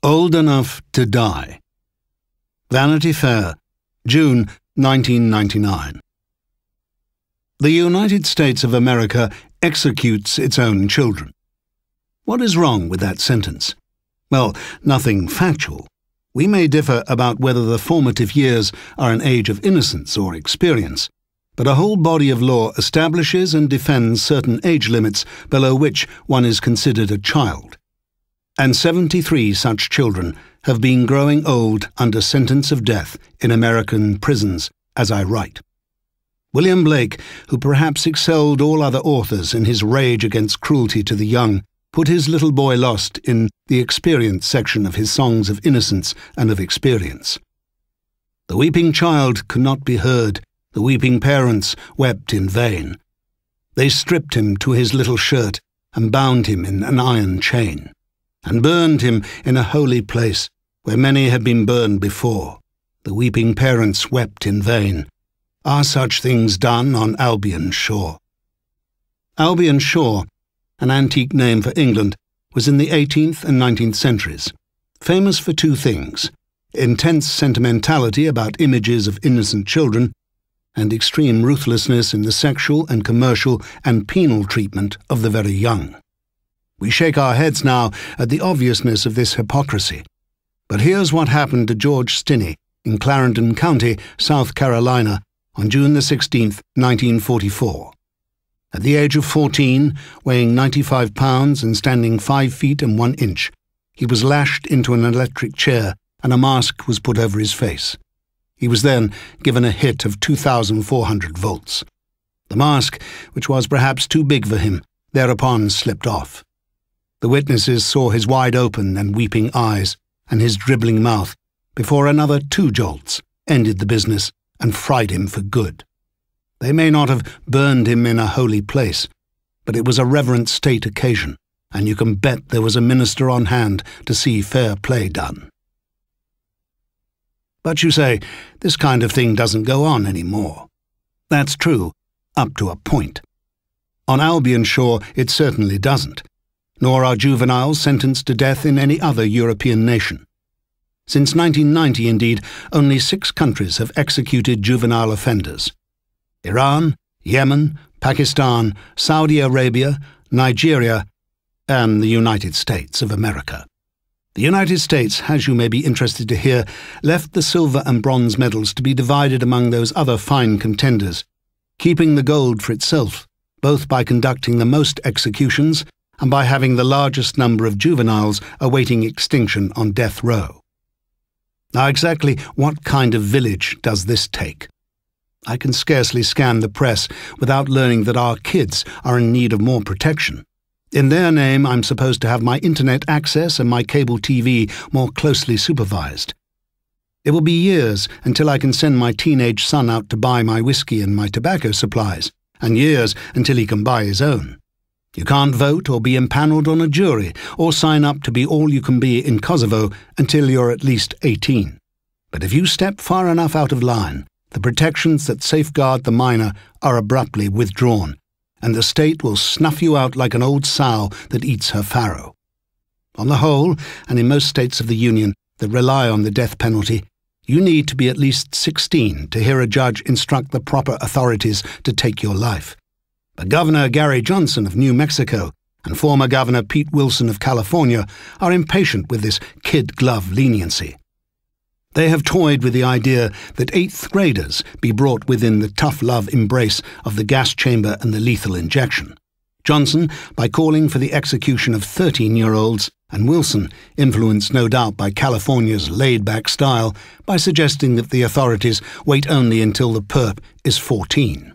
Old Enough to Die. Vanity Fair, June 1999. The United States of America executes its own children. What is wrong with that sentence? Well, nothing factual. We may differ about whether the formative years are an age of innocence or experience, but a whole body of law establishes and defends certain age limits below which one is considered a child. And 73 such children have been growing old under sentence of death in American prisons as I write. William Blake, who perhaps excelled all other authors in his rage against cruelty to the young, put his little boy lost in the experience section of his songs of innocence and of experience. The weeping child could not be heard, the weeping parents wept in vain. They stripped him to his little shirt and bound him in an iron chain, and burned him in a holy place where many had been burned before. The weeping parents wept in vain. Are such things done on Albion shore? Albion Shore, an antique name for England, was in the 18th and 19th centuries, famous for two things: intense sentimentality about images of innocent children, and extreme ruthlessness in the sexual and commercial and penal treatment of the very young. We shake our heads now at the obviousness of this hypocrisy. But here's what happened to George Stinney in Clarendon County, South Carolina, on June the 16th, 1944. At the age of 14, weighing 95 pounds and standing 5 feet and 1 inch, he was lashed into an electric chair and a mask was put over his face. He was then given a hit of 2,400 volts. The mask, which was perhaps too big for him, thereupon slipped off. The witnesses saw his wide-open and weeping eyes and his dribbling mouth before another 2 jolts ended the business and fried him for good. They may not have burned him in a holy place, but it was a reverent state occasion, and you can bet there was a minister on hand to see fair play done. But you say, this kind of thing doesn't go on anymore. That's true, up to a point. On Albion Shore it certainly doesn't, nor are juveniles sentenced to death in any other European nation. Since 1990, indeed, only 6 countries have executed juvenile offenders: Iran, Yemen, Pakistan, Saudi Arabia, Nigeria, and the United States of America. The United States, as you may be interested to hear, left the silver and bronze medals to be divided among those other fine contenders, keeping the gold for itself, both by conducting the most executions and by having the largest number of juveniles awaiting extinction on death row. Now, exactly what kind of village does this take? I can scarcely scan the press without learning that our kids are in need of more protection. In their name, I'm supposed to have my internet access and my cable TV more closely supervised. It will be years until I can send my teenage son out to buy my whiskey and my tobacco supplies, and years until he can buy his own. You can't vote or be impaneled on a jury or sign up to be all you can be in Kosovo until you're at least 18. But if you step far enough out of line, the protections that safeguard the minor are abruptly withdrawn, and the state will snuff you out like an old sow that eats her farrow. On the whole, and in most states of the Union that rely on the death penalty, you need to be at least 16 to hear a judge instruct the proper authorities to take your life. But Governor Gary Johnson of New Mexico and former Governor Pete Wilson of California are impatient with this kid-glove leniency. They have toyed with the idea that 8th graders be brought within the tough-love embrace of the gas chamber and the lethal injection. Johnson, by calling for the execution of 13-year-olds, and Wilson, influenced no doubt by California's laid-back style, by suggesting that the authorities wait only until the perp is 14.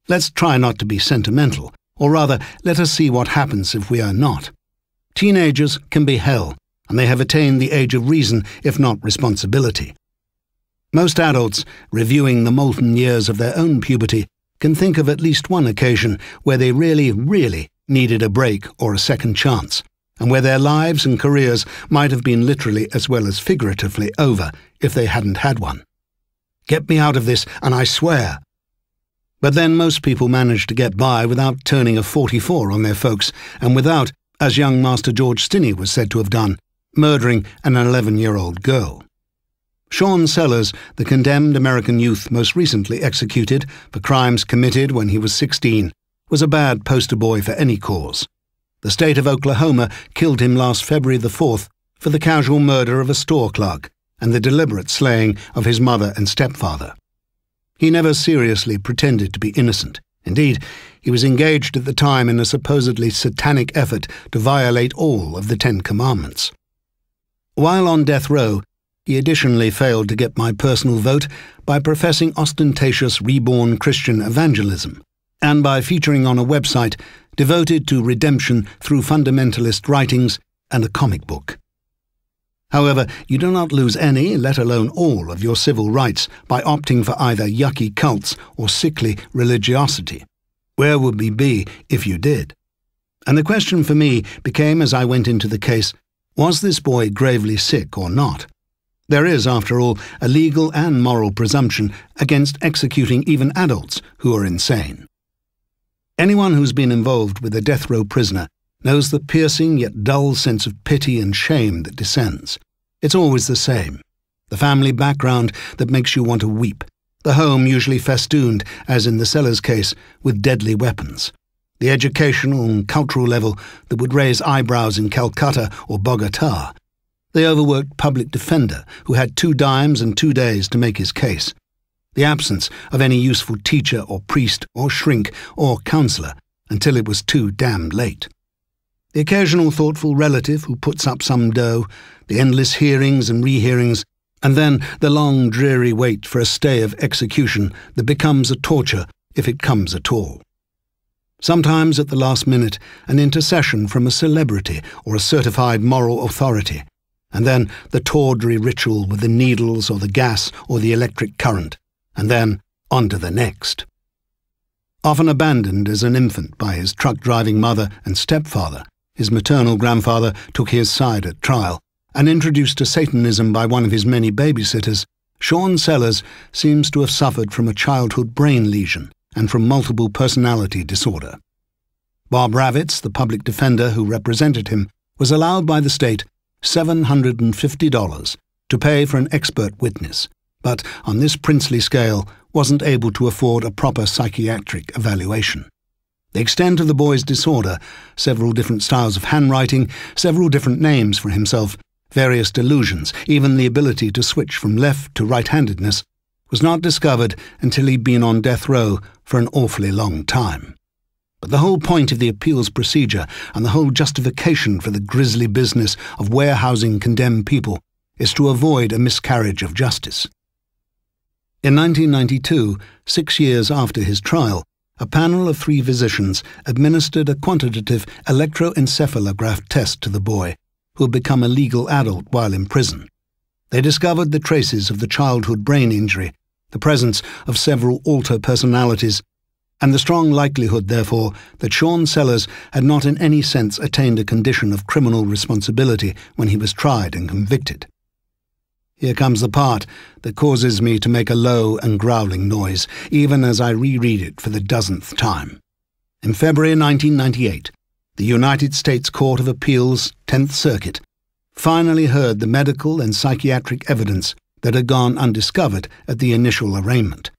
Let's try not to be sentimental, or rather, let us see what happens if we are not. Teenagers can be hell, and they have attained the age of reason, if not responsibility. Most adults, reviewing the molten years of their own puberty, can think of at least one occasion where they really needed a break or a second chance, and where their lives and careers might have been literally as well as figuratively over if they hadn't had one. Get me out of this, and I swear. But then most people manage to get by without turning a 44 on their folks, and without, as young Master George Stinney was said to have done, murdering an 11-year-old girl. Sean Sellers, the condemned American youth most recently executed for crimes committed when he was 16, was a bad poster boy for any cause. The state of Oklahoma killed him last February the 4th for the casual murder of a store clerk and the deliberate slaying of his mother and stepfather. He never seriously pretended to be innocent. Indeed, he was engaged at the time in a supposedly satanic effort to violate all of the 10 Commandments. While on death row, he additionally failed to get my personal vote by professing ostentatious reborn Christian evangelism, and by featuring on a website devoted to redemption through fundamentalist writings and a comic book. However, you do not lose any, let alone all, of your civil rights by opting for either yucky cults or sickly religiosity. Where would we be if you did? And the question for me became, as I went into the case, was this boy gravely sick or not? There is, after all, a legal and moral presumption against executing even adults who are insane. Anyone who's been involved with a death row prisoner knows the piercing yet dull sense of pity and shame that descends. It's always the same. The family background that makes you want to weep. The home usually festooned, as in the Sellers case, with deadly weapons. The educational and cultural level that would raise eyebrows in Calcutta or Bogota. The overworked public defender who had 2 dimes and 2 days to make his case. The absence of any useful teacher or priest or shrink or counselor until it was too damned late. The occasional thoughtful relative who puts up some dough, the endless hearings and rehearings, and then the long dreary wait for a stay of execution that becomes a torture if it comes at all. Sometimes at the last minute, an intercession from a celebrity or a certified moral authority, and then the tawdry ritual with the needles or the gas or the electric current, and then on to the next. Often abandoned as an infant by his truck-driving mother and stepfather, his maternal grandfather took his side at trial, and introduced to Satanism by one of his many babysitters, Sean Sellers seems to have suffered from a childhood brain lesion and from multiple personality disorder. Bob Ravitz, the public defender who represented him, was allowed by the state $750 to pay for an expert witness, but on this princely scale wasn't able to afford a proper psychiatric evaluation. The extent of the boy's disorder, several different styles of handwriting, several different names for himself, various delusions, even the ability to switch from left to right-handedness, was not discovered until he'd been on death row for an awfully long time. But the whole point of the appeals procedure and the whole justification for the grisly business of warehousing condemned people is to avoid a miscarriage of justice. In 1992, 6 years after his trial, a panel of 3 physicians administered a quantitative electroencephalograph test to the boy, who had become a legal adult while in prison. They discovered the traces of the childhood brain injury, the presence of several alter personalities, and the strong likelihood, therefore, that Sean Sellers had not in any sense attained a condition of criminal responsibility when he was tried and convicted. Here comes the part that causes me to make a low and growling noise, even as I reread it for the 10th time. In February 1998, the United States Court of Appeals, 10th Circuit, finally heard the medical and psychiatric evidence that had gone undiscovered at the initial arraignment.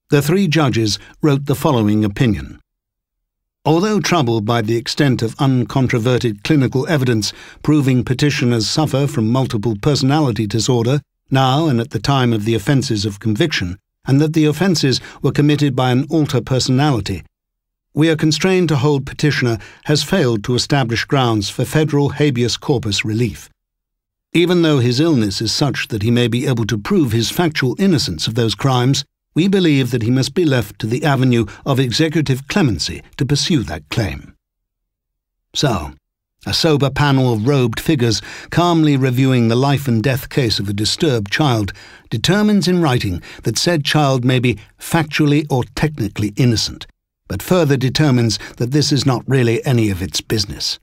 The 3 judges wrote the following opinion. Although troubled by the extent of uncontroverted clinical evidence proving petitioners suffer from multiple personality disorder, now and at the time of the offences of conviction, and that the offences were committed by an alter personality, we are constrained to hold petitioner has failed to establish grounds for federal habeas corpus relief. Even though his illness is such that he may be able to prove his factual innocence of those crimes, we believe that he must be left to the avenue of executive clemency to pursue that claim. So, a sober panel of robed figures calmly reviewing the life and death case of a disturbed child determines in writing that said child may be factually or technically innocent, but further determines that this is not really any of its business.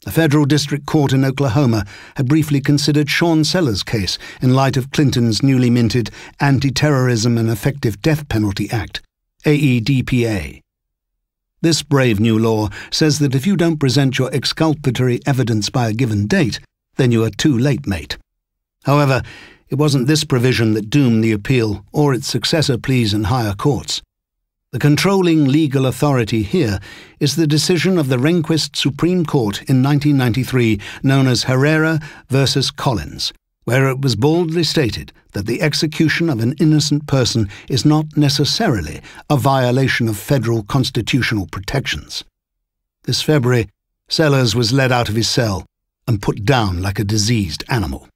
The Federal District Court in Oklahoma had briefly considered Sean Sellers' case in light of Clinton's newly minted Anti-Terrorism and Effective Death Penalty Act, AEDPA. This brave new law says that if you don't present your exculpatory evidence by a given date, then you are too late, mate. However, it wasn't this provision that doomed the appeal or its successor pleas in higher courts. The controlling legal authority here is the decision of the Rehnquist Supreme Court in 1993 known as Herrera versus Collins, where it was boldly stated that the execution of an innocent person is not necessarily a violation of federal constitutional protections. This February, Sellers was led out of his cell and put down like a diseased animal.